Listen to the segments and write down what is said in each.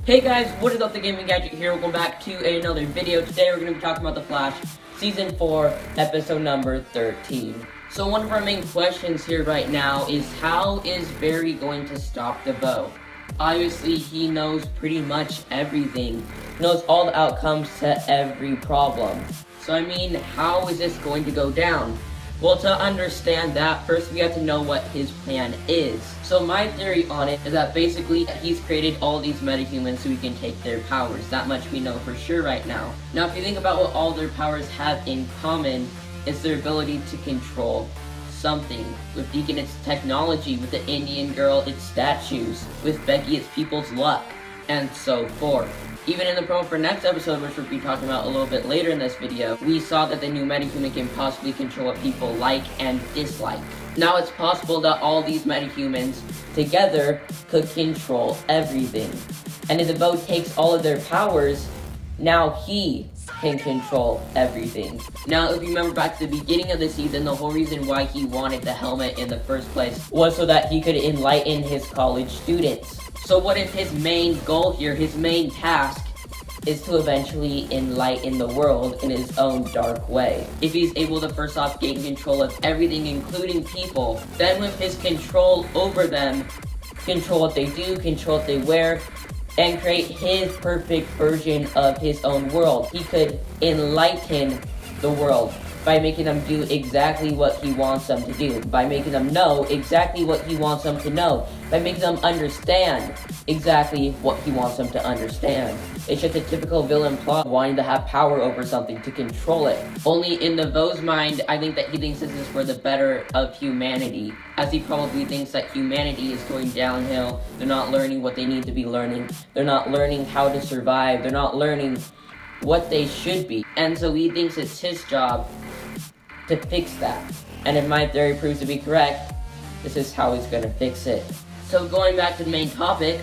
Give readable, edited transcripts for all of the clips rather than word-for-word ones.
Hey guys, what is up? The Gaming Gadget here. Welcome back to another video. Today we're going to be talking about The Flash, Season 4, Episode number 13. So one of our main questions here right now is how is Barry going to stop DeVoe? Obviously, he knows pretty much everything. He knows all the outcomes to every problem. So I mean, how is this going to go down? Well, to understand that, first we have to know what his plan is. So my theory on it is that basically he's created all these metahumans so he can take their powers. That much we know for sure right now. Now, if you think about what all their powers have in common, it's their ability to control something. With Deacon, it's technology. With the Indian girl, it's statues. With Becky, it's people's luck, and so forth. Even in the promo for next episode, which we'll be talking about a little bit later in this video, we saw that the new metahuman can possibly control what people like and dislike. Now it's possible that all these metahumans together could control everything. And if DeVoe takes all of their powers, now he can control everything. Now, if you remember back to the beginning of the season, the whole reason why he wanted the helmet in the first place was so that he could enlighten his college students. So what if his main goal here, his main task, is to eventually enlighten the world in his own dark way? If he's able to first off gain control of everything, including people, then with his control over them, control what they do, control what they wear, and create his perfect version of his own world. He could enlighten the world by making them do exactly what he wants them to do, by making them know exactly what he wants them to know, by making them understand exactly what he wants them to understand. It's just a typical villain plot, wanting to have power over something, to control it. Only in DeVoe's mind, I think that he thinks this is for the better of humanity, as he probably thinks that humanity is going downhill. They're not learning what they need to be learning. They're not learning how to survive. They're not learning what they should be. And so he thinks it's his job to fix that. And if my theory proves to be correct, this is how he's going to fix it. So going back to the main topic,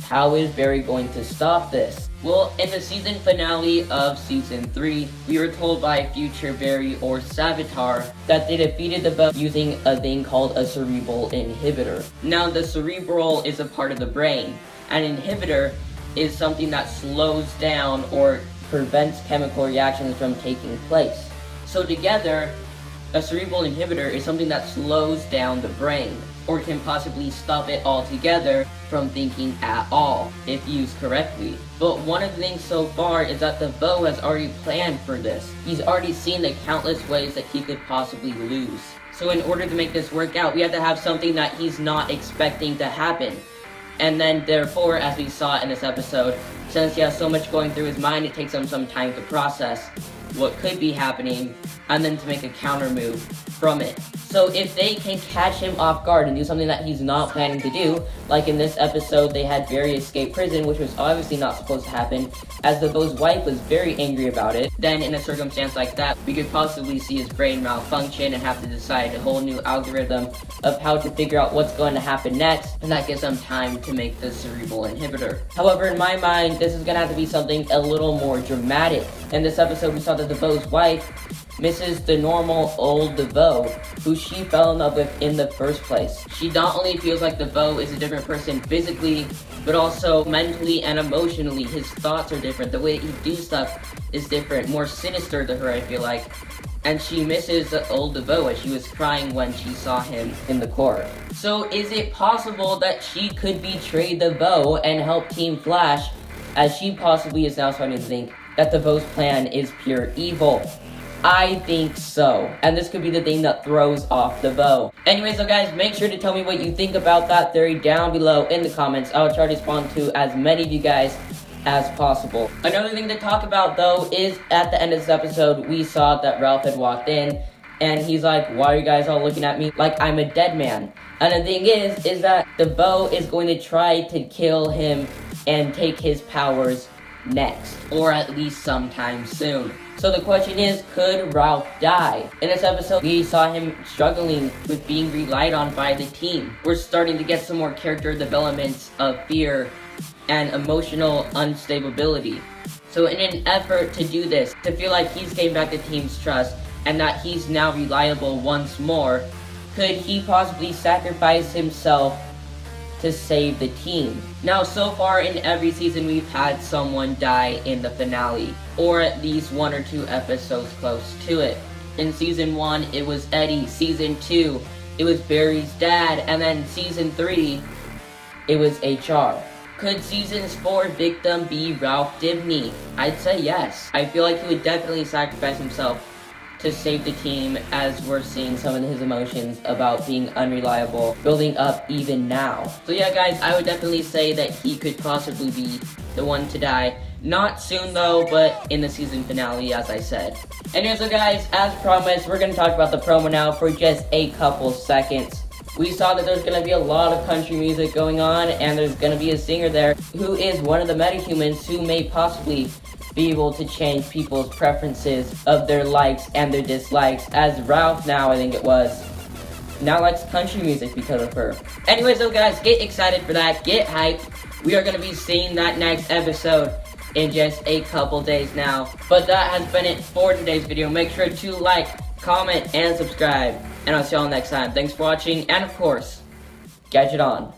how is Barry going to stop this? Well, in the season finale of Season 3, we were told by future Barry or Savitar that they defeated DeVoe using a thing called a cerebral inhibitor. Now, the cerebral is a part of the brain. An inhibitor is something that slows down or prevents chemical reactions from taking place. So together, a cerebral inhibitor is something that slows down the brain, or can possibly stop it altogether from thinking at all, if used correctly. But one of the things so far is that DeVoe has already planned for this. He's already seen the countless ways that he could possibly lose. So in order to make this work out, we have to have something that he's not expecting to happen. And then therefore, as we saw in this episode, since he has so much going through his mind, it takes him some time to process what could be happening, and then to make a counter move from it. So if they can catch him off guard and do something that he's not planning to do, like in this episode they had Barry escape prison, which was obviously not supposed to happen, as DeVoe's wife was very angry about it, then in a circumstance like that, we could possibly see his brain malfunction and have to decide a whole new algorithm of how to figure out what's going to happen next, and that gives them time to make the cerebral inhibitor. However, in my mind, this is going to have to be something a little more dramatic. In this episode, we saw that DeVoe's wife misses the normal old DeVoe, who she fell in love with in the first place. She not only feels like DeVoe is a different person physically, but also mentally and emotionally. His thoughts are different. The way he does stuff is different, more sinister to her, I feel like. And she misses the old DeVoe, as she was crying when she saw him in the court. So is it possible that she could betray DeVoe and help Team Flash, as she possibly is now starting to think that DeVoe's plan is pure evil? I think so. And this could be the thing that throws off DeVoe. Anyway, so guys, make sure to tell me what you think about that theory down below in the comments. I will try to respond to as many of you guys as possible. Another thing to talk about, though, is at the end of this episode, we saw that Ralph had walked in, and he's like, why are you guys all looking at me like I'm a dead man? And the thing is that DeVoe is going to try to kill him and take his powers next, or at least sometime soon. So the question is, could Ralph die? In this episode, we saw him struggling with being relied on by the team. We're starting to get some more character developments of fear and emotional unstability. So in an effort to do this, to feel like he's gained back the team's trust and that he's now reliable once more, could he possibly sacrifice himself to save the team. Now, so far in every season, we've had someone die in the finale, or at least 1 or 2 episodes close to it. In season 1, it was Eddie. Season 2, it was Barry's dad. And then season 3, it was HR. Could season's 4 victim be Ralph Dibny? I'd say yes. I feel like he would definitely sacrifice himself to save the team, as we're seeing some of his emotions about being unreliable building up even now. So yeah, guys, I would definitely say that he could possibly be the one to die. Not soon though, but in the season finale, as I said. Anyway, so guys, as promised, we're going to talk about the promo now for just a couple seconds. We saw that there's going to be a lot of country music going on, and there's going to be a singer there who is one of the metahumans who may possibly be able to change people's preferences of their likes and their dislikes, as Ralph now, I think it was, now likes country music because of her. Anyway, so guys, get excited for that, get hyped. We are going to be seeing that next episode in just a couple days now. But that has been it for today's video. Make sure to like, comment, and subscribe. And I'll see y'all next time. Thanks for watching, and of course, Gadget on.